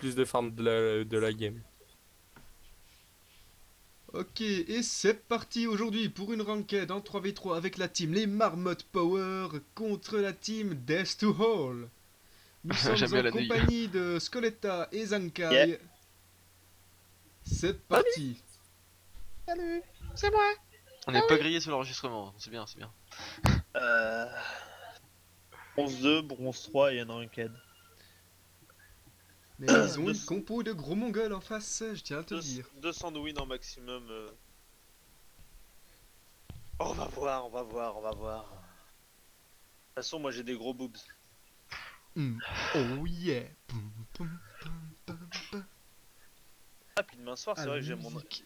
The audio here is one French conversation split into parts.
plus de farm de la game. Ok, et c'est parti aujourd'hui pour une ranked en 3v3 avec la team Les Marmottes Power contre la team Death to All. Nous sommes J'aime bien en la nouille. compagnie de Skoletta et Yeah. Zankai. C'est Salut. parti. Salut, c'est moi. On n'est pas grillé sur l'enregistrement, c'est bien, c'est bien. Euh... Bronze 2, bronze 3 et un ranked. Mais ils ont une 200, compo de gros mongols en face, je tiens à te le dire. 200 de win en maximum. On va voir, on va voir, on va voir. De toute façon, moi j'ai des gros boobs. Oh yeah. Pum, pum, pum, pum, pum. Ah, puis demain soir, Ah, c'est la vrai que musique.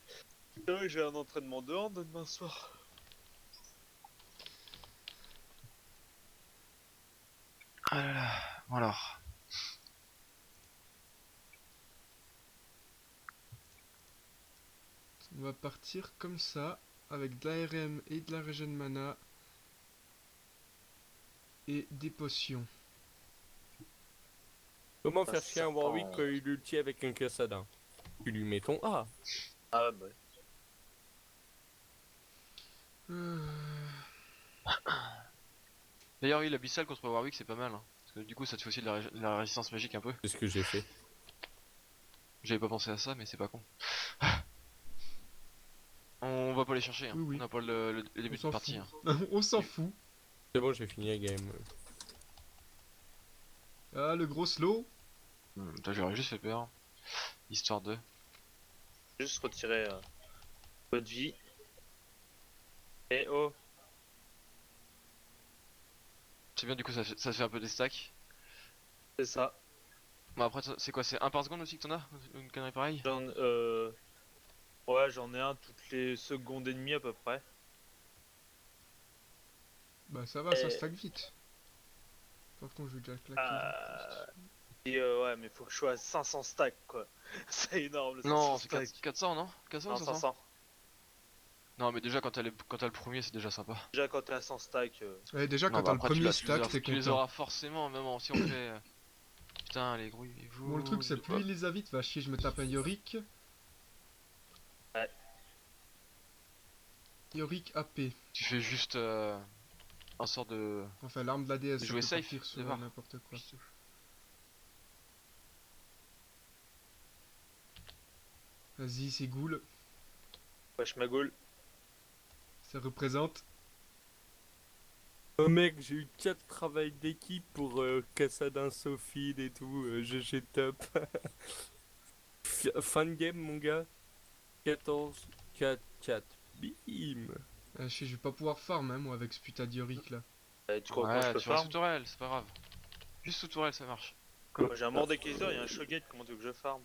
j'ai un entraînement de hand demain soir. Ah là là, bon alors. On va partir comme ça, avec de la RM et de la régène mana. Et des potions. Comment Un faire chier un Warwick serpent. quand il ulti avec un Cassadin? Tu lui mets ton A. Ah bah. D'ailleurs, oui, l'abyssal contre Warwick c'est pas mal. Hein. Parce que du coup, ça te fait aussi de la résistance magique un peu. C'est ce que j'ai fait. J'avais pas pensé à ça, mais c'est pas con. On va pas les chercher, hein. Oui, oui. On n'a pas le début On de s'en partie. fout. Hein. On s'en fout. C'est bon, j'ai fini la game. Ah, le gros slow. Toi, j'aurais juste fait peur. Histoire de. Juste retirer votre vie. Et oh, C'est bien, du coup, ça fait un peu des stacks. c'est ça. Bon, après, c'est quoi? C'est 1 par seconde aussi que t'en as? Une connerie pareille? Ouais, j'en ai un toutes les secondes et demie à peu près. Bah ça va, ça Et, stack vite. Par contre, je vais déjà claquer. euh, ouais, mais faut que je sois à 500 stacks quoi. C'est énorme le 500 Non, c'est stacks. 400, non? 400 ou Non, 500? 500. Non, mais déjà, quand t'as le premier, c'est déjà sympa. Déjà quand t'es à 100 stacks. Ouais, déjà, Non, quand bah t'as le après, premier stack, t'es tu les content. auras forcément, même si on fait. Putain, les grouillez-vous. Bon, le truc, c'est plus il les a vite, va chier, je me tape un Yorick. Ouais. Yorick AP. Tu fais juste un sort de. Enfin, l'arme de la déesse, ça Jouer peut safe, partir sur d'abord. n'importe quoi. Vas-y, c'est ghoul. Wesh ma goule. Ça représente. Oh mec, j'ai eu 4 travails d'équipe pour Cassadin, Sophie et tout. GG top. Fin de game, mon gars. 14, 4, 4. Bim. Ah, je vais pas pouvoir farm, hein, moi, avec ce putain de Yorick là. Tu crois que moi je Ouais, peux tu vas sous farm? tourelle, c'est pas grave. Juste sous tourelle, ça marche. Moi j'ai un Mordekaiser et un Shogun, comment tu veux que je farm?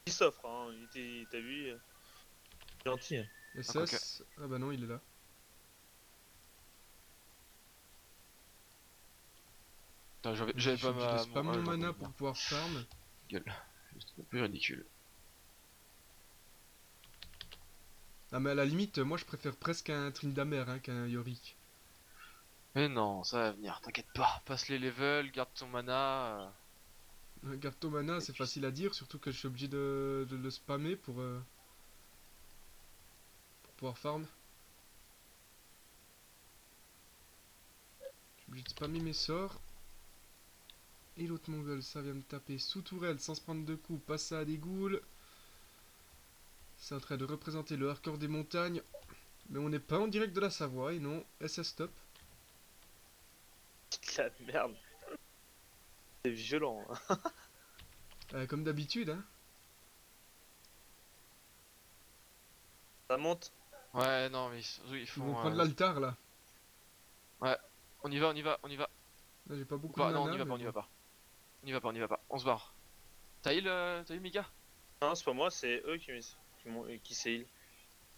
Il s'offre, hein, t'as vu? Gentil. Hein. SS. Ah bah non, il est là. Putain, Je j'avais suis pas obligé de spam mon j'en mana connais pour bien. pouvoir farm. Gueule. C'est un peu ridicule. Ah, mais à la limite, moi je préfère presque un Tryndamere hein, qu'un Yorick. Mais non, ça va venir, t'inquiète pas. Passe les levels, garde ton mana. Garde ton mana, c'est facile à dire, surtout que je suis obligé de le spammer pour pouvoir farm. Je suis obligé de spammer mes sorts. Et l'autre mongol, ça vient me taper sous tourelle sans se prendre de coups, passe ça à des ghouls. C'est en train de représenter le hardcore des montagnes. Mais on n'est pas en direct de la Savoie, et non, SS stop. La merde. C'est violent. Hein. Comme d'habitude, hein. Ça monte. Ouais, non, mais ils Ils font. vont prendre l'altar là. Ouais, on y va, on y va, on y va. Là j'ai pas Ou beaucoup pas, de non, mana. on y va pas, mais on y bon. va pas. On y va pas, on y va pas. On se barre. T'as eu Mika? Non, c'est pas moi, c'est eux qui s'heal.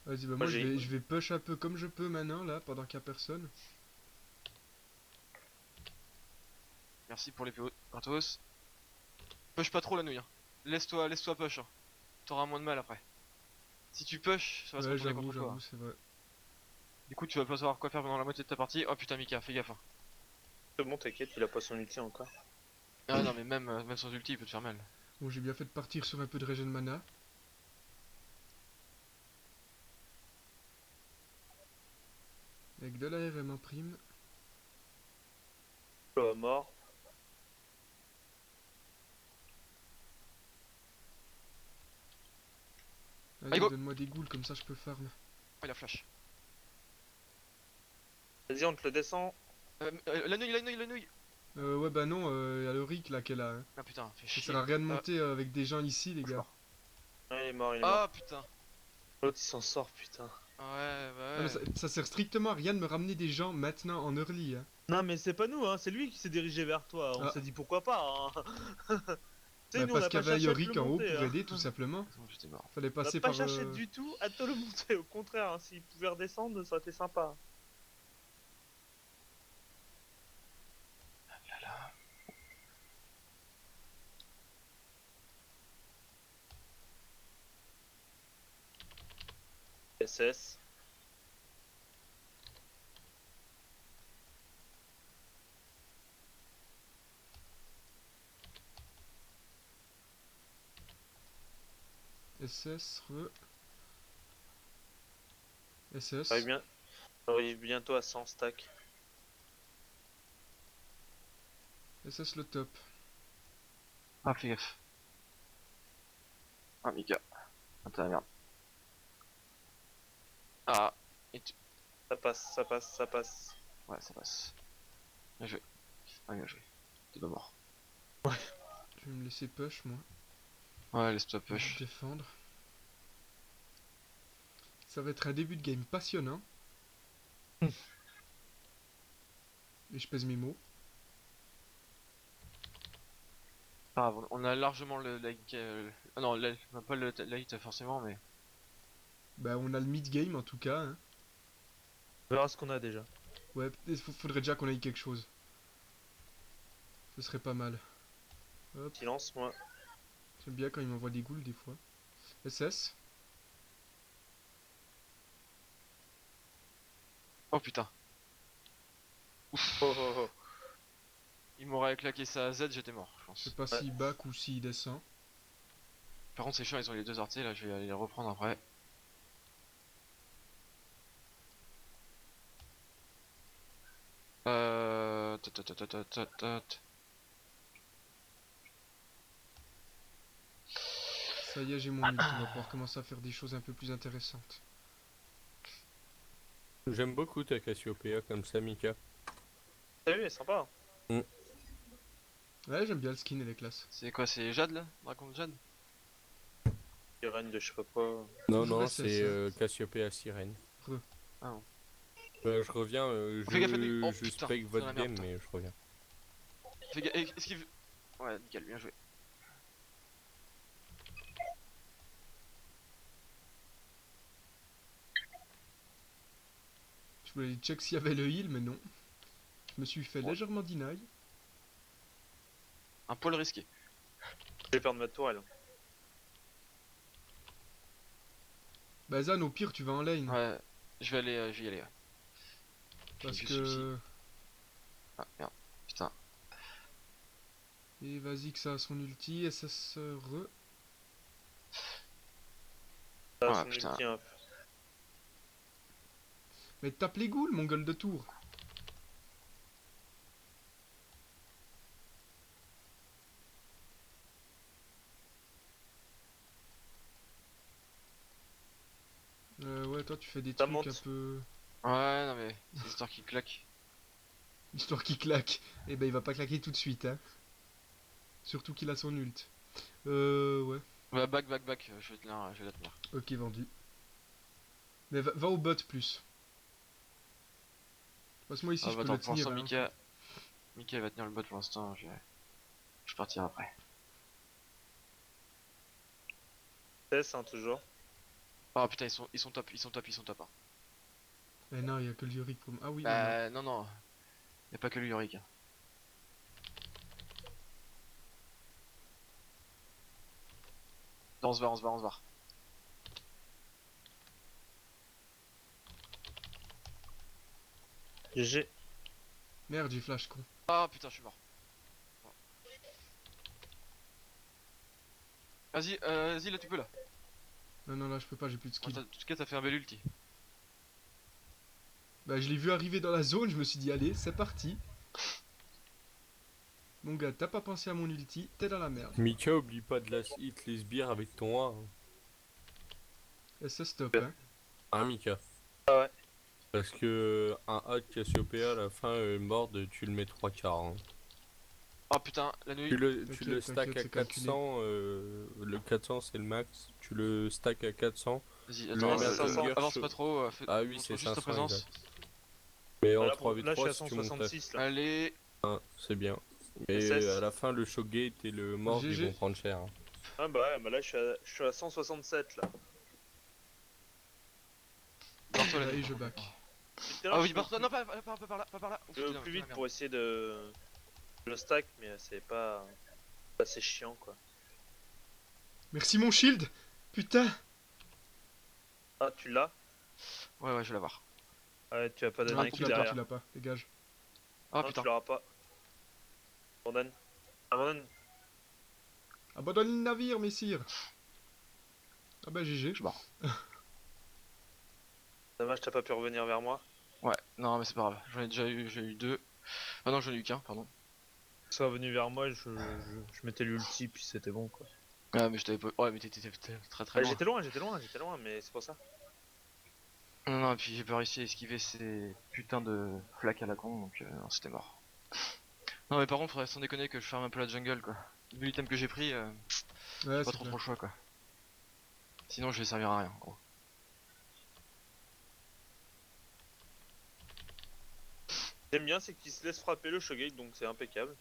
Vas-y, bah Moi, moi j'ai- je vais push un peu comme je peux maintenant là, pendant qu'il y a personne. Merci pour les patos. Push pas trop la nouille. Hein. Laisse-toi push. Hein. T'auras moins de mal après. Si tu push, ça va se Ouais, retourner j'avoue, contre toi. j'avoue, c'est vrai. Du coup, tu vas pas savoir quoi faire pendant la moitié de ta partie. Oh putain, Mika, fais gaffe. Hein. C'est bon, t'inquiète, il a pas son ulti encore. Ah non, mais même sans ulti, il peut te faire mal. Bon, j'ai bien fait de partir sur un peu de régène mana. Avec de la RM en prime. Mort. Allez, go. donne-moi des ghouls, comme ça je peux farm. Oh, il a flash. Vas-y, on te le descend. La nouille, la nouille, la nouille. Ouais, bah non, y a le Rick là qu'elle a. Hein. Ah putain, fais Ça chier. sert à rien de monter avec des gens ici, les Je suis gars. mort. Ah, il est mort, il est mort. Ah putain. L'autre, il s'en sort, putain. Ouais, bah Non, mais ouais. ça sert strictement à rien de me ramener des gens maintenant en early. Hein. Non, mais c'est pas nous, hein. C'est lui qui s'est dirigé vers toi. On Ah. s'est dit pourquoi pas, hein. Tu sais, Bah, nous, on parce n'a qu'il pas y avait cherché à te Yorick le en haut monter, pour hein. aider, tout simplement. C'est bon, j'étais mort. Fallait On n'a passer pas par. cherché du tout à te le monter. Au contraire, hein. S'il pouvait redescendre, ça aurait été sympa. SS. SS, re. SS. On arrive bientôt à 100 stacks. SS le top. Ah, fais gaffe. Ah, Mika. Attends, la merde. Ah, et tu... Ça passe, ça passe, ça passe. Ouais, ça passe. Bien joué. Ah, bien joué. T'es pas mort. Je vais me laisser push, moi. Ouais, laisse-toi Je vais push. défendre. Ça va être un début de game passionnant. Et je pèse mes mots. Pas grave, on a largement le like. Ah non, pas le light forcément, mais. Bah, on a le mid-game en tout cas. Hein. On verra ce qu'on a déjà. Ouais, faudrait déjà qu'on aille quelque chose. Ce serait pas mal. Hop, Silence, moi. j'aime bien quand il m'envoie des ghouls des fois. SS. Oh putain. Oh, oh, oh. Il m'aurait claqué ça à Z, j'étais mort, je Je pense. sais pas s'il back ou s'il descend. Par contre, c'est chiant, ils ont les deux artés, là, je vais aller les reprendre après. Tot. Ça y est, j'ai mon ult. On va pouvoir commencer à faire des choses un peu plus intéressantes. J'aime beaucoup ta Cassiopeia comme ça, Mika. T'as vu, elle est sympa. Ouais, j'aime bien le skin, elle est classe. C'est quoi, c'est Jade là? Dragon de Jade? Il règne de je sais pas quoi. Non, Toujours non, SS, c'est hein. Cassiopeia Sirène. Ah bon. Je reviens, Fais gaffe à lui. Oh, je putain, spec c'est votre la merde, game, putain. mais je reviens. Fais gaffe, esquive. Ouais, nickel, bien joué. Je voulais aller check s'il y avait le heal, mais non. Je me suis fait Ouais. légèrement deny. Un poil risqué. J'ai peur de ma tourelle. Bah Zan, au pire, tu vas en lane. Ouais, je vais y aller. Ouais. Parce J'ai juste celui-ci. que... Ah merde, putain. Et vas-y que ça a son ulti, SS re. Ça, Ah, son putain. ulti, hein. Mais tape les ghouls, mon gueule de tour. Ouais, toi tu fais des Ça trucs monte. un peu... Ouais, non mais, c'est l'histoire qui claque. Histoire qu'il claque. Eh ben il va pas claquer tout de suite, hein. Surtout qu'il a son ult. Ouais. Ouais, back, je vais la tenir. Ok, vendu. Mais va au bot plus. Passe-moi ici, Ah, je bah peux attends, le pour tenir. l'instant, Hein. Mika va tenir le bot pour l'instant, je partirai après. SS, hein, toujours. Oh putain, ils sont top, hein. Eh non, il y a que le Yorick pour... Ah oui, bah, non. Non, y a pas que lui, Yorick. Hein. Non, on se barre. GG. Merde, j'ai flash con. Ah putain, je suis mort. Vas-y, là tu peux là. Non, non, là, je peux pas, j'ai plus de En skill. tout cas, t'as fait un bel ulti. Bah, je l'ai vu arriver dans la zone, je me suis dit, allez, c'est parti. Mon gars, t'as pas pensé à mon ulti, t'es dans la merde. Mika, oublie pas de la hit les sbires avec ton A. Hein, Et ça stop, hein. Hein, Mika. Ah ouais. Parce que un A de Cassiopeia à la fin, board, tu le mets 3 quarts. Hein. Oh putain, la nuit. Tu le T'inquiète, stack t'inquiète, à c'est calculé. 400, le 400 c'est le max. Tu le stack à 400. Vas-y, Le attends, c'est 500. avance pas trop. Ah oui, montre c'est juste ta 500 présence. exact. Mais en Voilà, là, je suis 3v3, à si tu montes à 166 là. Allez. 1, c'est bien. Mais SS. à la fin, le showgate et le mord, ils GG. vont prendre cher. Hein. Ah bah ouais, bah là je suis à 167 là. Barre-toi la Là, et nuit. je back. Putain, Ah je oui, vais barre-toi. Non, pas par là, pas par là. Ouf, je vais putain, plus putain, vite merde. pour essayer de le stack, mais c'est pas assez chiant quoi. Merci mon shield. Putain. Ah, tu l'as? Ouais, je vais l'avoir. Ah ouais, tu vas pas donner Non, un tu kill l'as pas, derrière. tu l'as pas, dégage. Ah Non, putain. tu l'auras pas. Abandonne. Abandonne. Abandonne le navire, messire. Ah bah GG. Je barre. Dommage, t'as pas pu revenir vers moi. Ouais, non, mais c'est pas grave. J'en ai déjà eu, j'ai eu deux. Ah non, j'en ai eu qu'un, pardon. Sois venu vers moi, je mettais l'ulti, puis c'était bon quoi. Ah, mais je t'avais pas. Ouais, mais t'étais très loin. J'étais loin, mais c'est pour ça. Non, non, et puis j'ai pas réussi à esquiver ces putains de flaques à la con, donc non, c'était mort. Non, mais par contre, faudrait sans déconner que je ferme un peu la jungle quoi. Vu l'item que j'ai pris, Ouais, j'ai pas c'est trop clair. le choix quoi. Sinon, je vais servir à rien, en gros. J'aime bien, c'est qu'il se laisse frapper le showgate, donc c'est impeccable.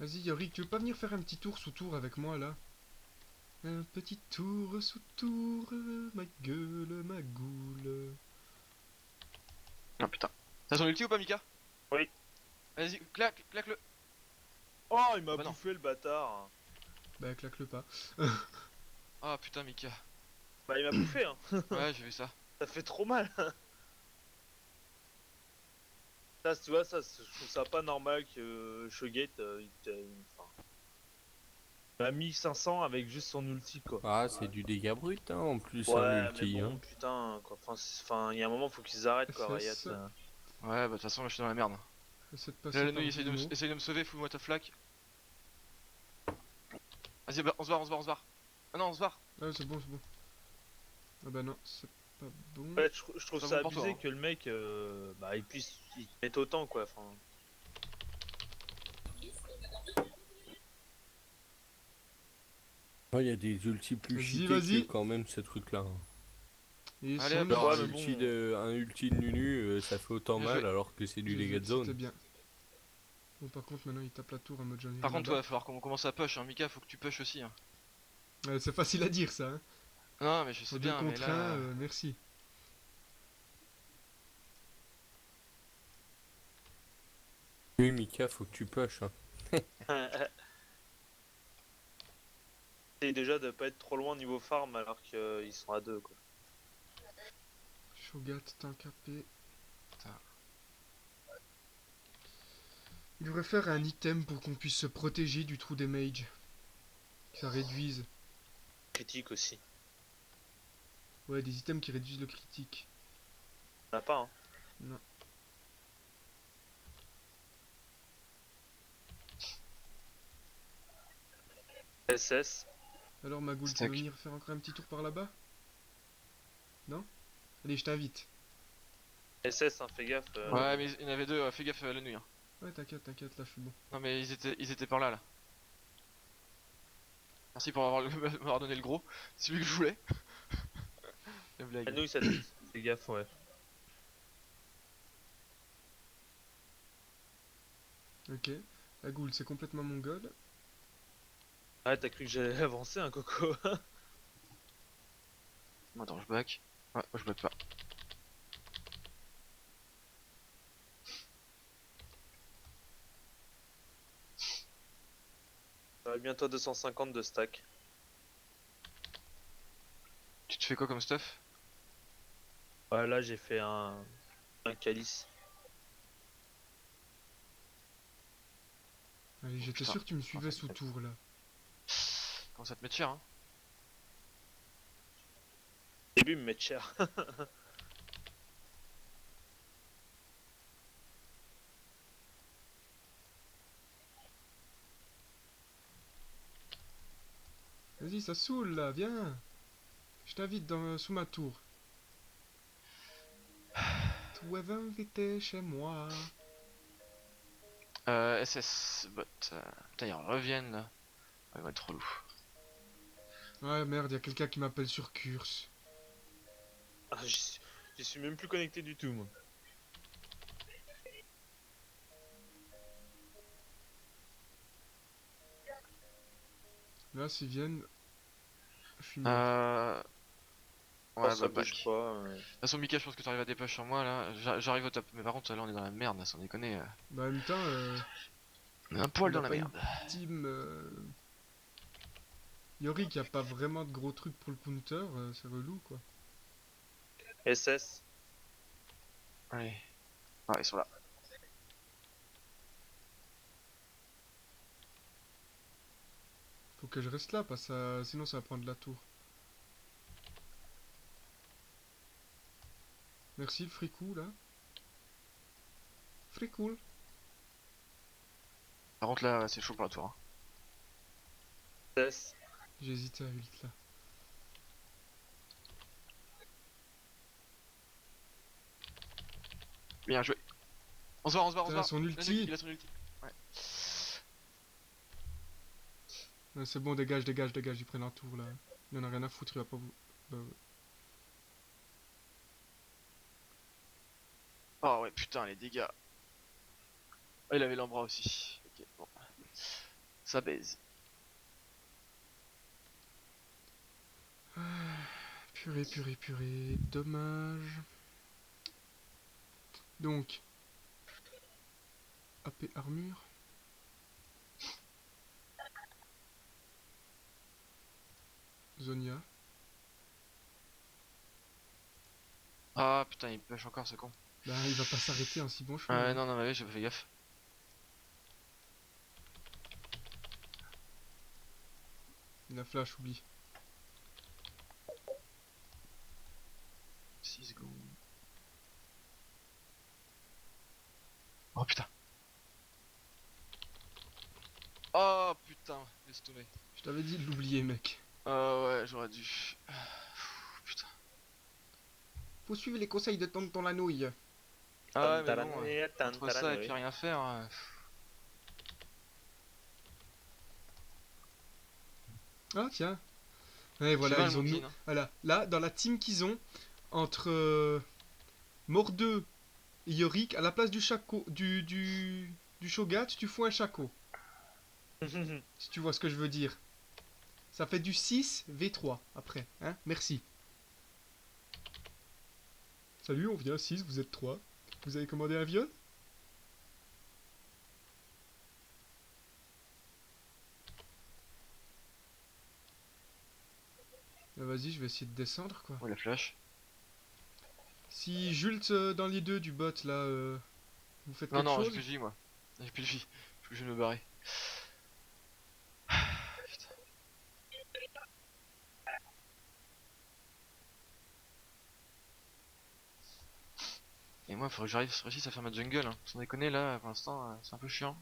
Vas-y, Yorick, tu veux pas venir faire un petit tour sous tour avec moi là? Un petit tour sous tour, ma gueule, ma goule. Ah putain. T'as son ulti ou pas, Mika? Oui. Vas-y, claque le. Oh, il m'a Bah non. bouffé le bâtard. Bah, claque-le pas. Ah putain, Mika. Bah, il m'a bouffé, hein. Ouais, j'ai vu ça. Ça fait trop mal. Ça, tu vois, ça, je trouve ça pas normal que Showgate, il m'a mis 500 avec juste son ulti, quoi. Ah, c'est du dégât brut, hein, en plus, Ouais, hein, mais l'ulti. bon, Hein. putain, quoi. Enfin, il y a un moment, faut qu'ils arrêtent, quoi, Riot. SS. Ouais, bah de toute façon, là, je suis dans la merde. Essaie de Là, passer la par nuit, essaye Bruno. de me sauver, fous-moi ta flaque. Vas-y, bah, on se barre. Ah non, on se barre. Ah, c'est bon, c'est bon. Ah bah non, c'est pas bon. Ouais, je trouve C'est ça bon pour toi, abusé hein. que le mec, bah, il puisse il mette autant, quoi. Enfin, Ouais, il y a des ultis plus Vas-y, cheatés vas-y. que quand même ce truc-là. Hein. Et Allez, son hop, Genre Ouais, un mais ulti, bon. un ulti de Nunu, ça fait autant Bien mal joué. alors que c'est du GG, dégât de c'était zone. bien. Bon, par contre, maintenant il tape la tour en mode Johnny. Par contre, ouais, il va falloir qu'on commence à push, hein. Mika, faut que tu push aussi. Hein. Ouais, c'est facile à dire ça, hein. Non, mais je sais En 2 bien, mais contre là. 1, merci. Oui, Mika, faut que tu push. Hein. Essaye déjà de pas être trop loin niveau farm alors qu'ils sont à 2, quoi. Shogat, t'es capé. Putain. Il devrait faire un item pour qu'on puisse se protéger du trou des mages. Que ça réduise. Critique aussi. Ouais, des items qui réduisent le critique. On a pas, hein. Non. SS. Alors, Magoul, tu Stack. veux venir faire encore un petit tour par là-bas? Non? Allez, je t'invite. SS, hein, fais gaffe. Ouais, mais il y en avait deux, fais gaffe la nuit. Hein. Ouais, t'inquiète, t'inquiète, là je suis bon. Non, mais ils étaient par là, là. Merci pour m'avoir donné le gros. C'est celui que je voulais. La blague. La nouille, ça fais gaffe, ouais. Ok. Magoul, c'est complètement mongol. Ah, t'as cru que j'allais avancer, un coco. Attends, je back. Ouais, moi je back pas. Bientôt 250 de stack. Tu te fais quoi comme stuff? Ouais, là j'ai fait un calice. Allez, Oh, j'étais putain. sûr que tu me suivais sous tour là. Comment ça te met cher, hein? Au début, ils me mettent cher. Vas-y, ça saoule là, viens. Je t'invite sous ma tour. Tu es invité chez moi. SS bot. Putain, ils reviennent là. Ouais, ils vont être relou. Ouais, merde, y a quelqu'un qui m'appelle sur Curse. Ah, j'y suis même plus connecté du tout, moi. Là, s'ils viennent, je suis mort. Oh, Ouais, ça bah bouge back. pas. De toute façon, Mika, je pense que t'arrives à dépêcher sur moi là. J'arrive au top. Mais par contre, là, on est dans la merde, là, sans déconner. Bah, en même temps, On est un poil on dans n'a la pas une merde. team. Yorick, y a pas vraiment de gros trucs pour le counter, c'est relou quoi. SS. Allez. Ah, ils sont là. Faut que je reste là, parce que sinon ça va prendre la tour. Merci le fricou là. Fricoul. Par contre, là, c'est chaud pour la tour, hein. SS. J'hésitais à ult là. Bien joué. On se barre, on se barre, on se Putain, barre. son ulti. Il a son ulti. Ouais. Ouais, c'est bon, dégage, dégage, dégage, ils prennent un tour là. Il en a rien à foutre, il va pas vous. Ouais. Oh ouais, putain, les dégâts. Oh, il avait l'embras aussi. Ok, bon. Ça baise. Purée, purée, purée. Dommage. Donc. AP armure. Zonia. Ah putain, il push encore, ce con. Bah, il va pas s'arrêter un si bon choix. Ouais, Hein. non, non, mais oui, j'ai pas fait gaffe. Il a flash, oublie. 6 secondes. Oh putain. Oh putain, laisse tomber. Je t'avais dit de l'oublier, mec. Ah ouais, j'aurais dû. Putain. Faut suivre les conseils de tonton la nouille. Ah ouais, mais bon, entre ça et puis rien faire. Ah, tiens. Ouais, voilà, mal, ils ont mon nous. clean, hein. Voilà, là, dans la team qu'ils ont, entre Mordeux et Yorick, à la place du Chaco, du Shogat, tu fous un Chaco. Si tu vois ce que je veux dire. Ça fait du 6 V3 après. Hein, merci. Salut, on vient 6, vous êtes 3. Vous avez commandé un viol? Vas-y, je vais essayer de descendre quoi. Oh, la flash. Si Jult dans les deux du bot là, vous faites Non, quelque non, j'ai chose? plus de vie, moi. J'ai plus de vie. Je vais me barrer. Putain. Et moi, il faudrait que j'arrive réussisse à faire ma jungle, hein. Sans déconner, là, pour l'instant, c'est un peu chiant.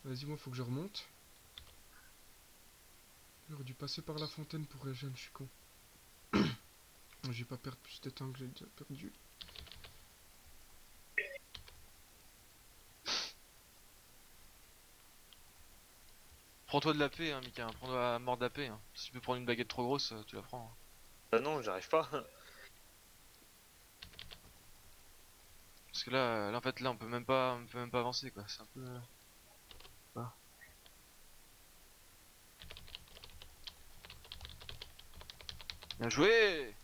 Vas-y, moi faut que je remonte. J'aurais dû passer par la fontaine pour régène, je suis con. Je vais pas perdre plus de temps que j'ai déjà perdu. Prends-toi de la paix, hein, Mika. Hein. Prends-toi à mort de la paix. Hein. Si tu peux prendre une baguette trop grosse, tu la prends. Hein. Bah non, j'arrive pas. Parce que là, en fait, là, on peut même pas avancer, quoi. C'est un peu. Ah. Bien joué.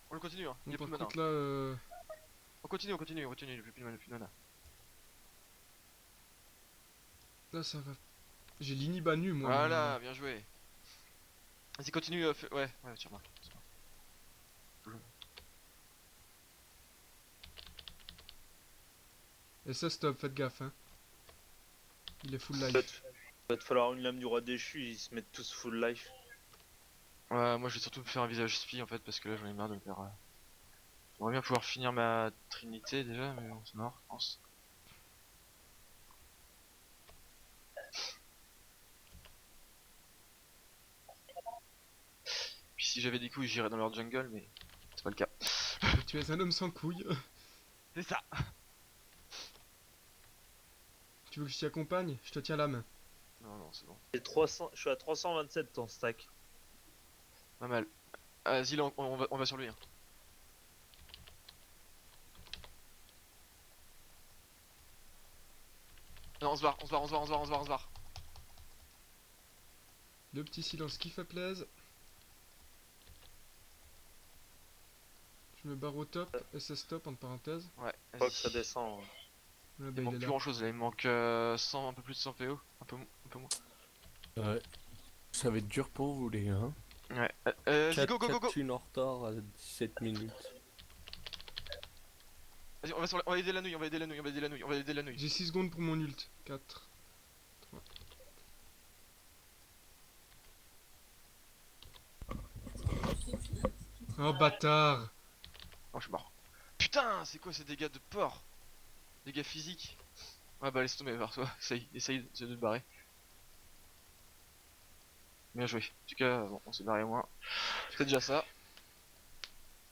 On le continue, hein. Il Bon, y a plus par maintenant. contre là, continue, j'ai plus de mana. Là, ça va. J'ai l'Iniba nu, moi. Voilà, bien joué. Vas-y, continue, ouais, tire-moi. Et ça, stop, faites gaffe, hein. Il est full Va life. te falloir une lame du roi déchu, ils se mettent tous full life. Ouais, moi je vais surtout me faire un visage spi en fait, parce que là j'en ai marre de me faire. J'aimerais bien pouvoir finir ma trinité déjà, mais bon, c'est mort, je pense. Puis si j'avais des couilles, j'irais dans leur jungle, mais c'est pas le cas. Tu es un homme sans couilles. C'est ça. Tu veux que je t'y accompagne? Je te tiens la main. Non, c'est bon. Je suis à 327 ton stack. Pas mal. Vas-y, là, on va sur lui. Hein. Non, on se barre. Le petit silence qui fait plaise. Je me barre au top. SS stop, entre parenthèses. Ouais, Je crois que ça vas-y. descend. Ouais, bah, Il il manque est plus là. grand chose là, il manque 100, un peu plus de 100 PO. Un peu moins. Ouais. Ça va être dur pour vous, les gars. Hein. Ouais. Vas-y, go. 4 thunes en retard à 17 minutes. Vas-y, on va aider la nouille. J'ai 6 secondes pour mon ult. 4. 3. Oh bâtard! Oh, je suis mort. Putain, c'est quoi ces dégâts de porc? Dégâts physiques? Ouais, bah laisse tomber vers toi. Essaye de te barrer. Bien joué. En tout cas, bon, on s'est barré moins. C'est déjà ça.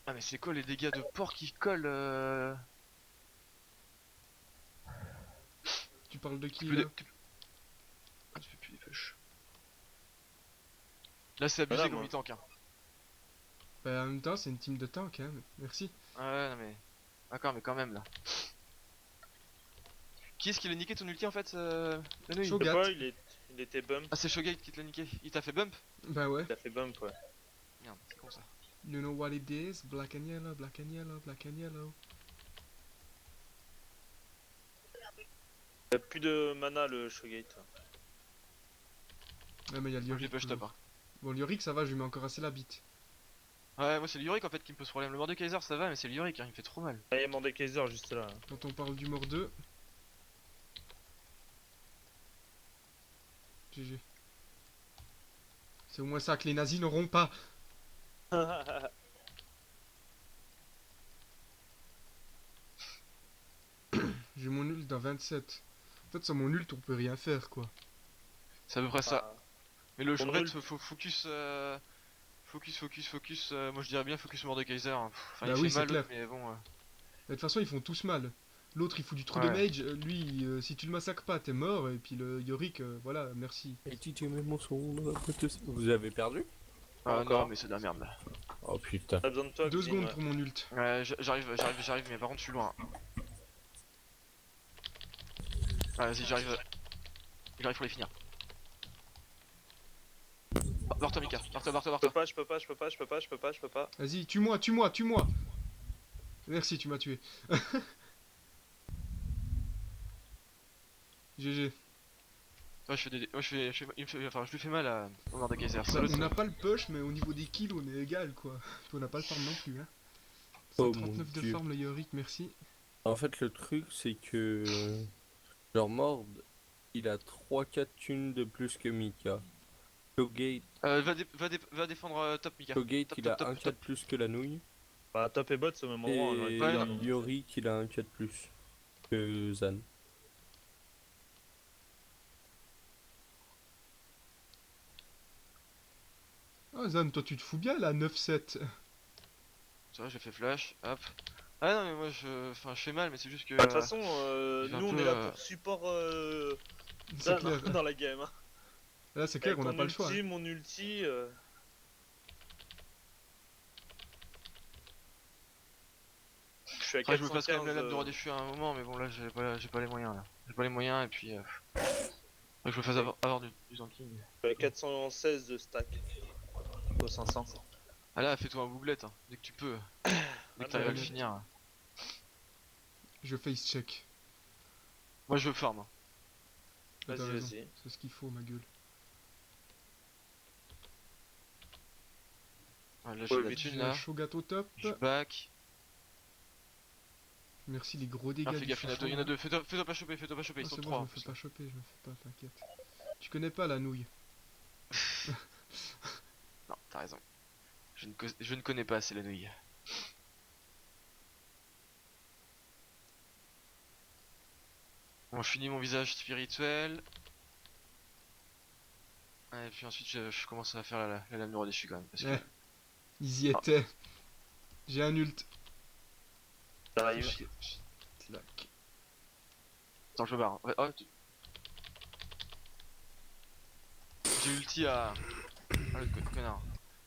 Ah, mais c'est quoi les dégâts de porc qui collent Tu parles de qui Tu peux là? Ah, tu fais plus des push. Là, c'est abusé Voilà, comme moi. il tank. Hein. Bah en même temps, c'est une team de tank, hein. Merci. Ouais, non mais. D'accord, mais quand même là. Qui est-ce qui l'a niqué ton ulti en fait la nouille Chaud. Je sais Shogat. pas, il était bump. Ah, c'est Shogate qui te l'a niqué. Il t'a fait bump? Bah ouais. Il a fait bump, ouais. Merde, c'est con ça. You know what it is? Black and yellow, black and yellow, black and yellow. Il a plus de mana le Shogate. Ouais, mais il y a Moi, je Lyoric. push top. Hein. Bon, Lyoric, ça va, je lui mets encore assez la bite. Ouais, moi c'est le Yorick en fait qui me pose problème. Le Mordekaiser ça va, mais c'est le Yorick, hein, il me fait trop mal. Ah, il y a Mordekaiser juste là. Quand on parle du mort 2. GG. C'est au moins ça que les nazis n'auront pas. J'ai mon ult dans 27. En fait, sur mon ult, on peut rien faire, quoi. C'est à peu près ça. Mais le Ton en fait, ult. faut focus. Focus. Moi je dirais bien focus Mordekaiser. Hein. Enfin, Bah il oui, fait c'est mal, clair. mais bon. De toute façon, ils font tous mal. L'autre, il fout du trou Ouais. de mage. Lui, si tu le massacres pas, t'es mort. Et puis le Yorick, voilà, merci. Et tu mets mon son. Vous avez perdu? Ah Encore. non, mais c'est de la merde là. Oh putain. T'as besoin de toi, 2 Clean, secondes ouais. pour mon ult. Ouais, j'arrive, mais par contre je suis loin. Ah, vas-y, j'arrive pour les finir. Barre-toi, Mika, barre-toi. Je peux pas. Vas-y, tue-moi. Merci, tu m'as tué. GG. Ouais, je fais des. Ouais, enfin, je lui fais mal à au Mordekaiser. Bah, on n'a pas le push, mais au niveau des kills, on est égal, quoi. Puis on n'a pas le farm non plus, hein. Oh 139 mon de Dieu. farm, le Yorick, merci. En fait, le truc, c'est que. Genre, Mord, il a 3-4 thunes de plus que Mika. Shogate, Va défendre top, Mika. Shogate, Top, il a top, 1 top. 4 plus que la nouille. Bah, top et bot, c'est au même moment. on aurait Et pu Ouais, dire, non. donc. Yorick, il a 1 4 plus que Zan. Ah, Zan, toi, tu te fous bien, là, 9-7. Ça va, j'ai fait flash, hop. Ah non, mais moi je fais mal, mais c'est juste que. Bah, de toute façon, j'ai un nous on peu, est là pour support C'est Zan, clair. dans la game. Hein. Là, c'est clair, Avec on n'a ton pas le choix. ulti, Hein. mon ulti. Je suis à Après, je me passe quand même la 415. lame de roi déchu à un moment, mais bon, là j'ai pas les moyens là. J'ai pas les moyens, et puis. Faudrait que je me fasse avoir du tanking. Je suis à 416 de stack. Au 500. Ah là, fais-toi un bouglette, hein, dès que tu peux. Dès que t'arrives à le bah, finir. Je face check. Moi je farm. Hein. Ah, t'as Vas-y, raison. vas-y. C'est ce qu'il faut, ma gueule. Ah, là j'ai Ouais, de la vite, thune J'ai un là. chaud gâteau top. Je back. Merci les gros dégâts Ah, fais du gaffe, il y en a chouchou, deux, il y en a là. deux. Fais-toi pas choper, fais-toi pas choper, Ah, ils sont c'est bon, trois. je En me fais plus. pas choper, je me fais pas, t'inquiète. Tu connais pas la nouille. Non, t'as raison. Je ne connais pas assez la nouille. Bon, je finis mon visage spirituel. Et puis ensuite, je commence à faire la lame du roi déchu quand même. Parce que... Ouais. Ils y Ah. étaient. J'ai un ult. J'arrive. Clac. Attends, je me barre. Ouais, oh, j'ai ulti à... Ah, le connard.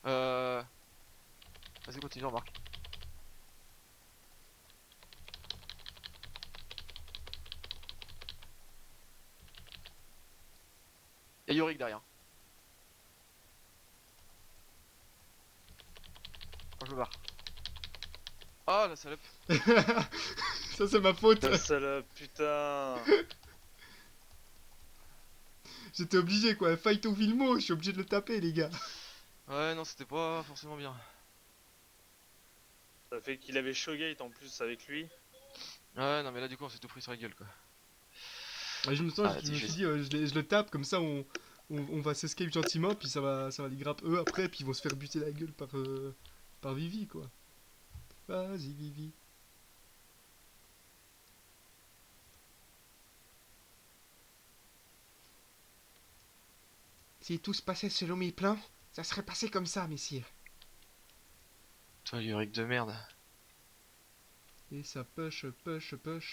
Vas-y, continue, remarque. Et Yorick derrière. Oh, je me barre. Ah, la salope. Ça, c'est ma faute. La salope, putain. J'étais obligé, quoi. Fight au Vilmo, je suis obligé de le taper, les gars. Ouais, non, c'était pas forcément bien. Ça fait qu'il avait Showgate en plus avec lui. Ouais, non, mais là, du coup, on s'est tout pris sur la gueule, quoi. Ouais, je me Ah, suis vas-y, dit, je le tape, comme ça, on va s'escape gentiment, puis ça va les grappe eux après, puis ils vont se faire buter la gueule par Vivi, quoi. Vas-y, Vivi. Si tout se passait selon mes plans, ça serait passé comme ça, messire. Toi, Yorick de merde. Et ça push,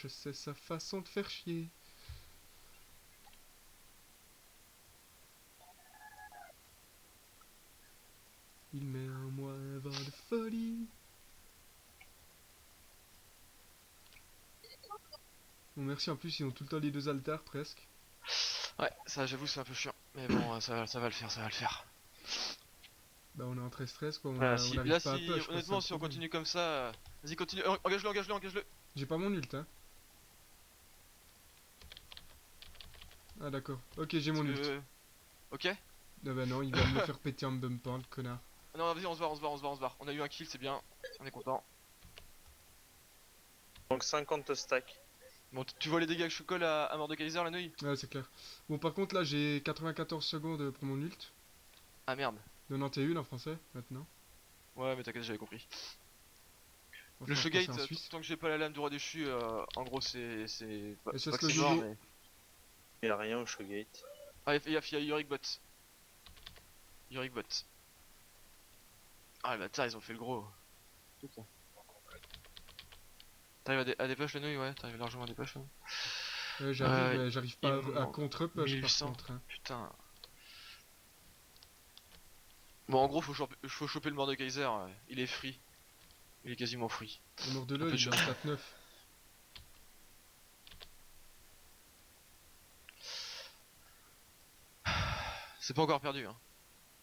c'est sa façon de faire chier. Il met en moi un vent de folie. Bon, merci, en plus, ils ont tout le temps les deux altars, presque. Ouais, ça, j'avoue, c'est un peu chiant. Mais bon, ça va le faire, ça va le faire. Bah, on est en 13-13, quoi, on Voilà, n'arrive là, pas à push, quoi, honnêtement, c'est si le on problème. continue comme ça, vas-y, continue, engage-le, engage-le, engage-le. J'ai pas mon ult, hein. Ah, d'accord. Ok, j'ai mon ult. Ok. Ah bah non, il va me le faire péter en me bumpant, le connard. Non, vas-y, on se barre, on se barre, on se barre, on se barre. On a eu un kill, c'est bien. On est content. Donc 50 stacks. Bon, tu vois les dégâts que je colle à Mordekaiser, la nouille? Ouais, c'est clair. Bon, par contre, là, j'ai 94 secondes pour mon ult. Ah merde. 91 en français, maintenant. Ouais, mais t'inquiète, j'avais compris. Enfin, Le en Showgate, français en Suisse. tant que j'ai pas la lame du roi déchu, en gros, c'est pas, Et c'est ça, pas c'est que le c'est mort, jojo. mais... Il y a rien au Showgate. Ah, il y a Yorick bot. Yorick bot. Ah, les bâtards, ils ont fait le gros. T'arrives à dépush la nouille? Ouais, t'arrives largement à dépush là. J'arrive, mais j'arrive pas il me à manque contre-push par 1800. contre. Hein. Putain. Bon, en gros, faut choper le Mordekaiser. Il est free. Il est quasiment free. Le mort de Un peu l'œil, de il est en chance. 4-9. C'est pas encore perdu, hein.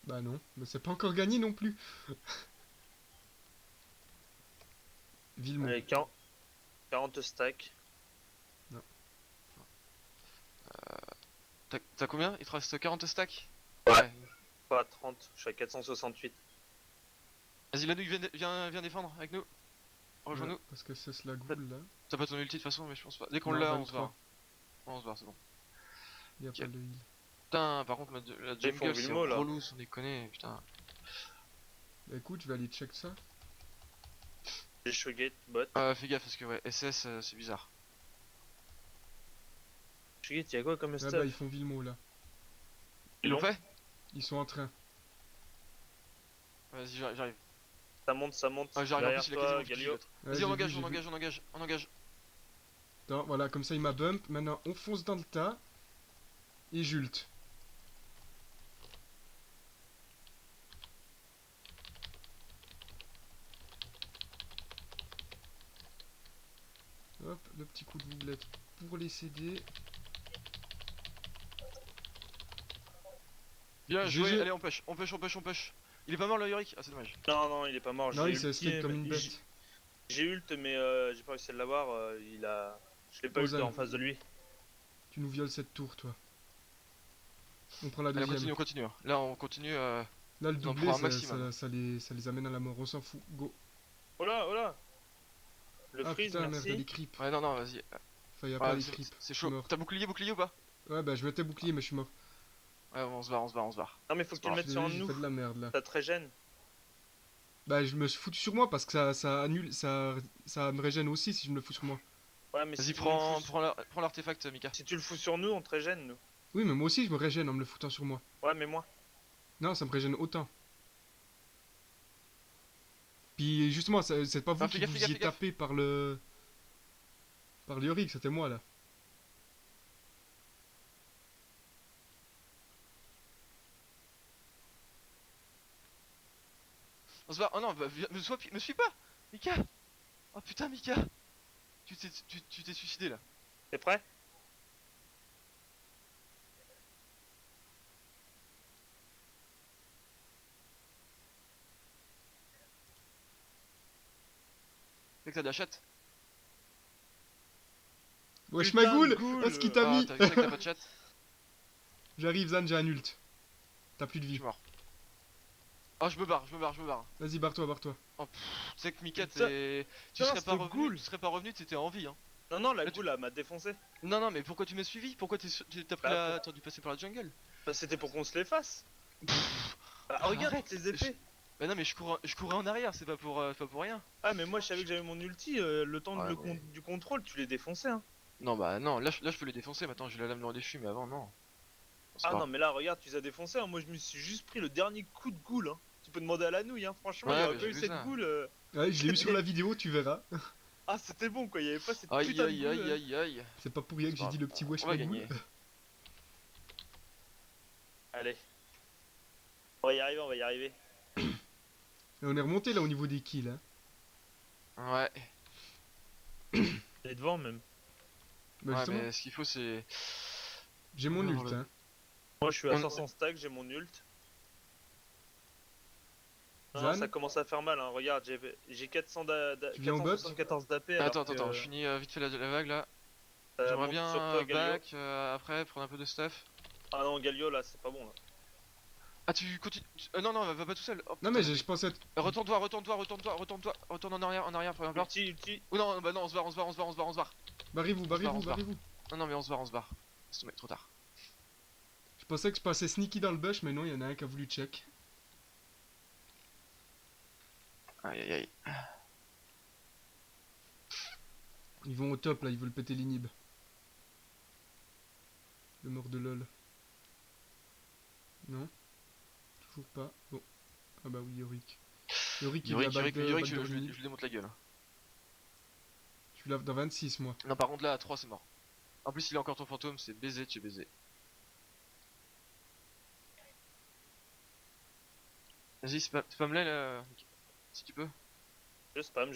Bah non, mais c'est pas encore gagné non plus. Villemont. Allez, 40 stacks. T'as combien? Il te reste 40 stacks? Ouais. Pas 30, je suis à 468. Vas-y, la nouille, viens défendre avec nous. Rejoins-nous. Ouais, parce que c'est la goule là. T'as pas ton ulti de toute façon, mais je pense pas. Dès qu'on Non, l'a, on se 23. barre. On se barre, c'est bon. Il y a Ok. pas de heal. Putain, par contre, la Ils font jungle, c'est Vilmo, là. relou, sans déconner, putain. Bah écoute, je vais aller check ça. J'ai Showgate, bot. Fais gaffe, parce que ouais, SS, c'est bizarre. Showgate, y'a quoi comme Ah stuff? bah ils font Villemont là. Ils l'ont fait? Ils sont en train. Vas-y, j'arrive. Ça monte, ça monte. Ah, j'arrive, en Derrière plus, il a toi, quasiment tout Galio. l'autre. Ouais, Vas-y, j'ai on vu, engage, j'ai on vu. engage, on engage, on engage. Attends, voilà, comme ça il m'a bump. Maintenant on fonce dans le tas. Et j'ult. Hop, le petit coup de bouglette pour les CD. Bien GG. joué, allez, on push, on push, on push, on push. Il est pas mort le Yorick? Ah, c'est dommage. Non, non, il est pas mort. Non, j'ai il s'est ulti, escape comme une il- bête. J'ai ult, mais j'ai pas réussi à l'avoir. Il a. Je l'ai pas ult Ozan. en face de lui. Tu nous violes cette tour, toi. On prend la Allez, deuxième. on continue. Là, on continue. Là, le On en doublé, prend un maximum. ça les amène à la mort. On s'en fout. Go. Oh là, oh là. Le Ah freeze, putain, merde, merci. les creeps. Ouais, non, non, vas-y. Enfin, y a pas Ouais, les c'est creeps. c'est Je suis chaud. mort. T'as bouclier ou pas? Ouais, bah je mettais bouclier, mais je suis mort. Ouais, on se barre, on se barre, on se barre. Non, mais faut que tu le Je Je mettes suis sur un désolé, de j'ai nous. fait de la merde là. Ça te régène. Bah, je me suis foutu sur moi parce que ça annule. Ça me régène aussi si je me le fous sur moi. Ouais, mais Vas-y, si tu nous le fous sur- prends l'artefact, Mika. si tu le fous sur nous, on te régène, nous. Oui, mais moi aussi, je me régène en me le foutant sur moi. Ouais, mais moi. Non, ça me régène autant. Puis justement, c'est pas vous Ah, qui fais gaffe, vous fais gaffe, y fais gaffe. tapé par le. Par Yorick, c'était moi là. On se barre. Oh non, me suis pas, Mika. Oh putain, Mika. Tu t'es suicidé là. T'es prêt? C'est que t'as de la chatte. Wesh, Putain ma goule de goule. Ah, ce qui t'a Ah, mis t'as que t'as pas de chatte. J'arrive, Zan, j'ai un ult. T'as plus de Je vie. suis mort. Oh, je me barre. Vas-y, barre-toi, barre-toi. Tu sais que Mika, Putain. tu Putain, serais pas cette revenu, goule. tu serais pas revenu, t'étais en vie, hein. Non, non, la Là, tu- goule, elle m'a défoncé. Non, non, mais pourquoi tu m'as suivi? Pourquoi t'as pris Bah, t'as dû passer par la jungle? Bah, c'était pour qu'on se les fasse. Bah, regarde Arrête, les épées. Bah non, mais je courais en arrière, c'est pas pour rien. Ah, mais moi, je savais que j'avais mon ulti. Le temps Ouais, mais- du contrôle, tu les défonçais, hein. Non, bah non, là, je peux les défoncer, maintenant j'ai la lame dans les déchu, mais avant, non. C'est Ah pas- non, mais là, regarde, tu les as défoncés. Hein. Moi, je me suis juste pris le dernier coup de goule. Hein. Tu peux demander à la nouille, hein. Franchement, Ouais, il y aurait bah, pas j'ai eu vu cette ça. goule. Ouais, je l'ai eu sur la vidéo, tu verras. Ah, c'était bon, quoi. Il y avait pas cette Aïe, putain de aïe, goule. aïe, aïe, aïe. C'est pas pour rien que j'ai dit le petit wesh, On va ma goule. gagner. Allez. On va y arriver, on va y arriver. Et on est remonté là au niveau des kills. Hein. Ouais, Elle est devant, même. Bah, ouais, justement, mais ce qu'il faut, c'est. j'ai mon Alors, ult. Hein. Moi, je suis à On- 500 stacks, j'ai mon ult. Non, Zan, ça commence à faire mal, hein. Regarde, j'ai 400 Tu viens au bot 474 d'AP. alors Attends, que, attends, je finis vite fait la vague là. ça J'aimerais monte bien sur toi, Galio. back après, prendre un peu de stuff. Ah non, Galio, là, c'est pas bon, là. Ah, tu continues. Non, non, va pas tout seul. Oh, Non, putain, mais je pensais être. Retourne-toi, retourne en arrière, peu importe. Ulti. Ou non, bah non, on se barre. Barrez-vous, se barre. barrez-vous. Non, mais on se barre. Laisse tomber, trop tard. Je pensais que je passais sneaky dans le bush, mais non, il y en a un qui a voulu check. Aïe, aïe, aïe. Ils vont au top là, ils veulent péter l'inhib. Le mort de lol. Non. Toujours pas. Bon. Ah bah oui, Yorick. Yorick, il Yorick, est à balle de je l'inhib. lui démonte la gueule. Je suis là dans 26 moi. Non, par contre, là, à 3, c'est mort. En plus, il a encore ton fantôme, c'est baisé, tu es baisé. Vas-y, spam-les là, si tu peux. Je spam.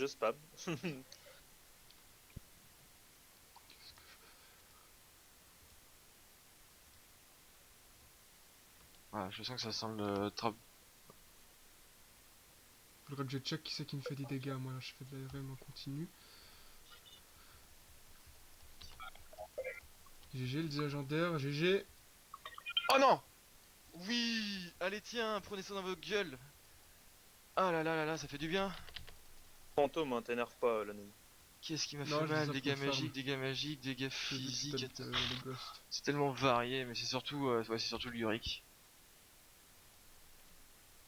Voilà, je sens que ça sent le trap. Faudra que je check qui c'est qui me fait des dégâts. Moi, je fais de la RM en continu. GG, le légendaire, GG. Oh non! Oui! Allez, tiens, prenez ça dans vos gueules! Ah là là là là, ça fait du bien! Fantôme, hein, t'énerve pas, la nouille. Qu'est-ce qui m'a Non, fait je mal? les Dégâts farm. magiques, dégâts Je vais physiques. peut-être, le ghost. C'est tellement varié, mais c'est surtout, ouais, c'est surtout l'Yorick.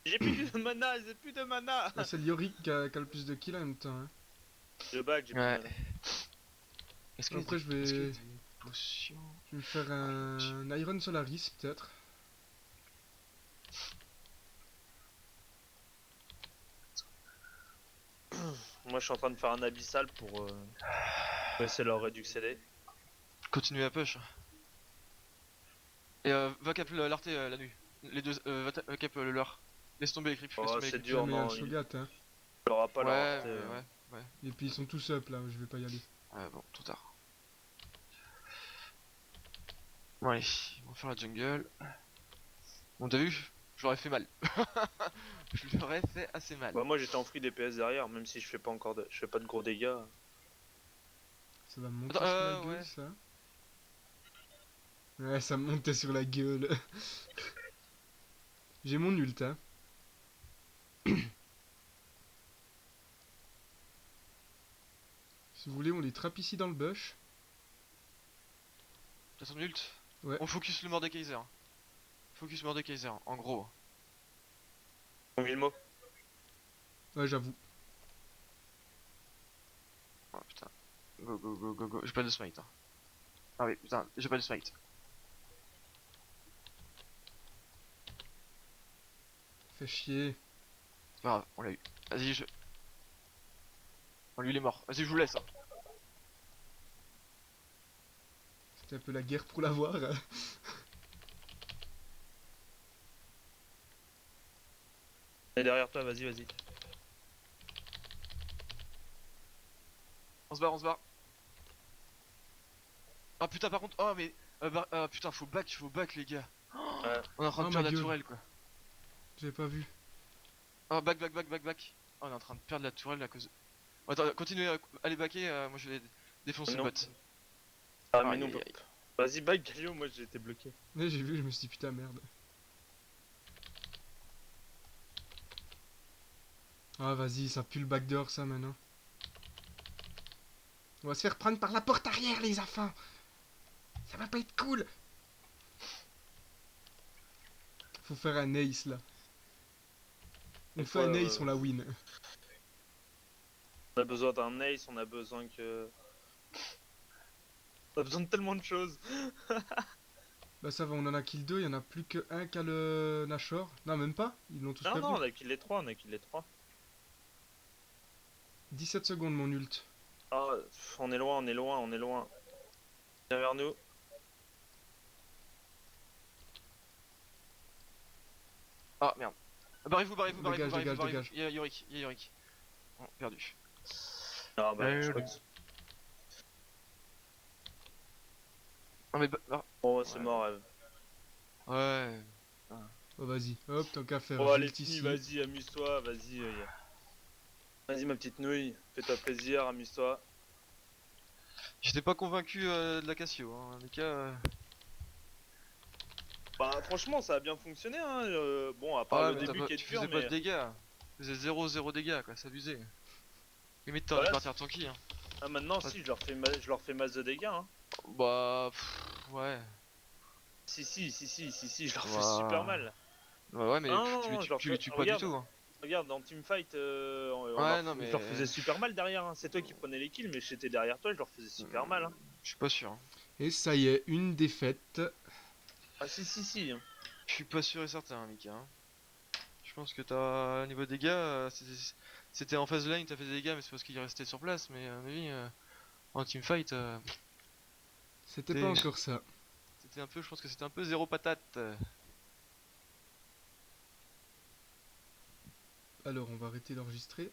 J'ai plus de mana, j'ai plus de mana. Ah, c'est le Yorick qui a le plus de kills en même temps. Hein. Je back, j'ai plus Ouais. de mana. Est-ce qu'il y a Après, des- je vais- est-ce qu'il y a des potions? Je vais me faire un Iron Solaris peut-être. Moi, je suis en train de faire un abyssal pour essayer leur réduire CD. Continuez à push. Et va cap l'arté la nuit. Les deux, va cap le leur. Laisse tomber les creeps. Oh, laisse tomber les c'est creeps. dur, Jamais il y a non. le Shogat. Hein. Il aura pas leur Ouais, arté, ouais. Et puis ils sont tous up là, je vais pas y aller. Ouais, bon, trop tard. Bon, allez, on va faire la jungle. Bon, t'as vu? je l'aurais fait mal. Je l'aurais fait assez mal. Bah moi j'étais en free DPS derrière, même si je fais pas encore je fais pas de gros dégâts. Ça va me monter Attends, sur la gueule, ouais. ça. Ouais, ça me montait sur la gueule. J'ai mon ult, hein. Si vous voulez, on les trappe ici dans le bush. T'as ton ult? Ouais. On focus le Mordekaiser. Focus Mordekaiser, en gros. Combien de mots? Ouais, j'avoue. Oh putain. Go go go go go. J'ai pas de smite. Hein. Ah oui, putain, j'ai pas de smite. Fait chier. C'est pas grave, on l'a eu. Vas-y, je. Oh, lui il est mort. Vas-y, je vous laisse. Hein. C'était un peu la guerre pour l'avoir. Et derrière toi, vas-y, vas-y. On se barre, on se barre. Ah putain, par contre, oh mais. Putain, faut back les gars. Ouais. On est en train de Oh, perdre ma la gueule. tourelle quoi. J'avais pas vu. Ah, back, back, back, back, back. Oh, on est en train de perdre la tourelle à cause. Attends, continuez à aller backer, moi je vais défoncer le Non. bot. Ah mais Aïe, non, aïe, aïe. vas-y back Galio, moi j'ai été bloqué. Ouais, j'ai vu, je me suis dit putain, merde. Ah, vas-y, ça pue le backdoor, ça, maintenant. On va se faire prendre par la porte arrière, les enfants. Ça va pas être cool. Faut faire un ace, là. On Et fait un quoi, ace, on la win. On a besoin d'un ace, on a besoin que... On a besoin de tellement de choses. Bah ça va, on en a kill 2, il y en a plus que un qui a le Nashor. Non, même pas, ils l'ont tous Non, perdu. non, on a kill les trois, on a kill les trois. 17 secondes, mon ult. Ah, on est loin, on est loin, on est loin. Viens vers nous. Ah merde. Barrez-vous, barrez-vous, barrez-vous, Dégage, barrez-vous, dégage, barrez-vous. dégage. Il y a Yorick, il y a Yorick. Bon, perdu. Ah bah, je crois que... Non mais Bon, ouais, c'est Ouais. mort, Eve. ouais. Oh, vas-y, hop, tant qu'à faire. Bon, allez, j'ult Tini, ici. vas-y, amuse-toi, vas-y. Vas-y, ma petite nouille, fais-toi plaisir, amuse-toi. J'étais pas convaincu de la Cassio, hein. Les gars. Bah, franchement, ça a bien fonctionné, hein. Bon, à part Ah, le mais début qui est tu dur, faisais pas de mais... dégâts. Tu faisais 0 dégâts, quoi, c'est abusé. Limite, t'aurais Voilà, dû partir tranquille. Hein. Ah, maintenant, si, je leur fais masse de dégâts, hein. Bah, ouais. Si, je leur fais Ouah. super mal. Bah ouais, mais Ah non, non, je leur tu les fais... tues pas Regarde, du tout. Hein. regarde, dans Teamfight, Ouais, non, mais. je leur faisais super mal derrière, hein. C'est toi qui prenais les kills, mais j'étais derrière toi, je leur faisais super mal, hein. Je suis pas sûr. Hein. Et ça y est, une défaite. Ah si. Hein. Je suis pas sûr et certain, hein, Mika. Hein. Je pense que t'as. Niveau dégâts, c'était en phase lane, t'as fait des dégâts, mais c'est parce qu'il restait sur place. Mais à mon avis, en teamfight, C'était T'es- pas encore ça. c'était un peu. Je pense que c'était un peu zéro patate. Alors, on va arrêter d'enregistrer.